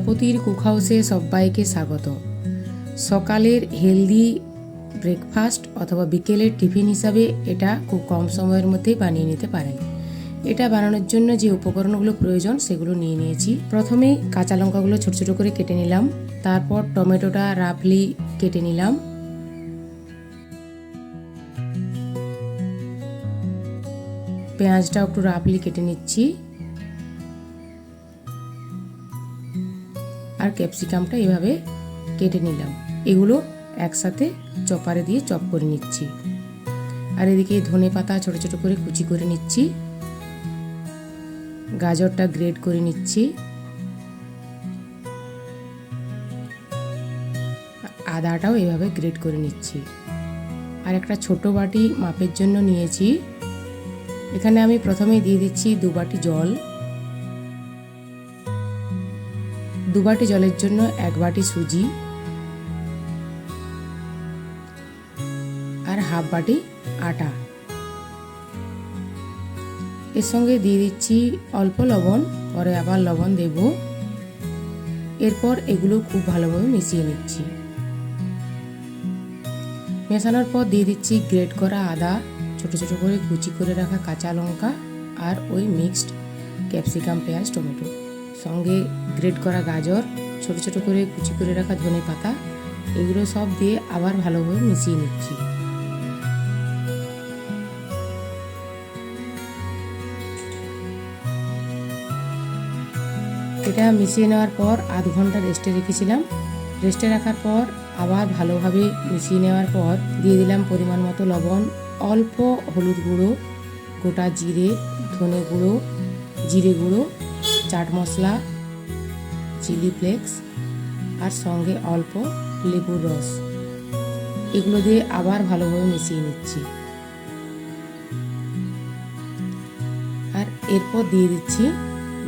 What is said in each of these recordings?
তাপতির কুকহাউসে সবাইকে স্বাগত। সকালের হেলদি ব্রেকফাস্ট অথবা বিকেলের টিফিন হিসাবে এটা খুব কম সময়ের মধ্যেই বানিয়ে নিতে পারেন। এটা বানানোর জন্য যে উপকরণগুলো প্রয়োজন সেগুলো নিয়ে নিয়েছি। প্রথমে কাঁচা লঙ্কাগুলো ছোট ছোট করে কেটে নিলাম, তারপর টমেটোটা রাফলি কেটে নিলাম, পেঁয়াজটাও একটু রাফলি কেটে নিচ্ছি, আর ক্যাপসিকামটা এভাবে কেটে নিলাম। এগুলো একসাথে চপারে দিয়ে চপ করে নিচ্ছি। আর এদিকে ধনে পাতা ছোট ছোট করে কুচি করে নিচ্ছি, গাজরটা গ্রেট করে নিচ্ছি, আদাটাও এভাবে গ্রেট করে নিচ্ছি। আর একটা ছোট বাটি মাপের জন্য নিয়েছি। এখানে আমি প্রথমেই দিয়ে দিচ্ছি 2 বাটি জল। 2 বাটি জলের জন্য 1 বাটি সুজি আর হাফ বাটি আটা। এর সঙ্গে দিয়ে দিচ্ছি অল্প লবণ, পরে আবার লবণ দেব। এরপর এগুলো খুব ভালোভাবে মিশিয়ে নিচ্ছি। মেশানোর পর দিয়ে দিচ্ছি গ্রেট করা আদা, ছোট ছোট করে কুচি করে রাখা কাঁচা লঙ্কা আর ওই মিক্সড ক্যাপসিকাম, পেঁয়াজ, টমেটো, সঙ্গে গ্রেট করা গাজর, ছোট ছোট করে কুচি করে রাখা ধনে পাতা, এগুলো সব দিয়ে আবার ভালোভাবে মিশিয়ে নিচ্ছি। এটা মিশিয়ে নেওয়ার পর আধ ঘন্টা রেস্টে রেখেছিলাম। রেস্টে রাখার পর আবার ভালোভাবে মিশিয়ে নেওয়ার পর দিয়ে দিলাম পরিমাণ মতো লবণ, অল্প হলুদ গুঁড়ো, গোটা জিরে, ধনে গুঁড়ো, জিরে গুঁড়ো, চাট মশলা, চিলি ফ্লেক্স আর সঙ্গে অল্প লেবুর রস। এগুলো দিয়ে আবার ভালোভাবে মিশিয়ে নিচ্ছি। আর এরপর দিয়ে দিচ্ছি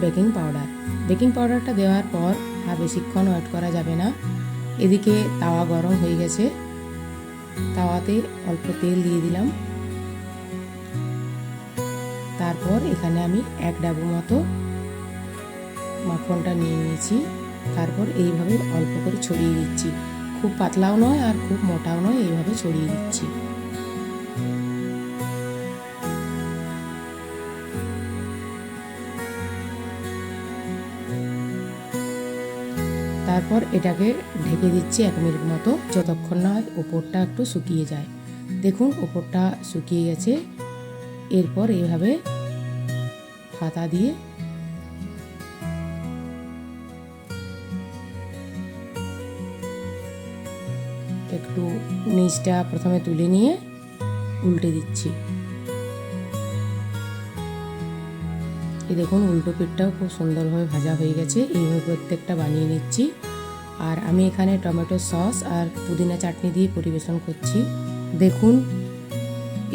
বেকিং পাউডার। বেকিং পাউডারটা দেওয়ার পর আর বেশিক্ষণ ওয়েট করা যাবে না। এদিকে তাওয়া গরম হয়ে গেছে, তাওয়াতে অল্প তেল দিয়ে দিলাম। তারপর এখানে আমি 1 ডাবু মতো মাখনটা নিয়ে নিয়েছি। তারপর এইভাবে অল্প করে ছড়িয়ে দিচ্ছি। খুব পাতলাও নয় আর খুব মোটাও নয়, এইভাবে ছড়িয়ে দিচ্ছি। তারপর এটাকে ঢেকে দিচ্ছি 1 মিনিট মতো, যতক্ষণ না উপরটা একটু শুকিয়ে যায়। দেখুন উপরটা শুকিয়ে গেছে। এরপর এইভাবে হাতা দিয়ে একটু নিচটা প্রথমে তুলে নিয়ে উল্টে দিচ্ছি। এই দেখুন উল্টো পিঠটাও খুব সুন্দরভাবে ভাজা হয়ে গেছে। এইভাবে প্রত্যেকটা বানিয়ে নিচ্ছি। আর আমি এখানে টমেটো সস আর পুদিনা চাটনি দিয়ে পরিবেশন করছি। দেখুন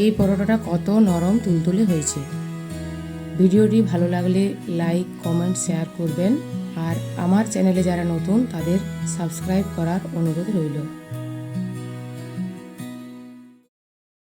এই পরোটাটা কত নরম তুলতুলে হয়েছে। ভিডিওটি ভালো লাগলে লাইক, কমেন্ট, শেয়ার করবেন। আর আমার চ্যানেলে যারা নতুন তাদের সাবস্ক্রাইব করার অনুরোধ রইল।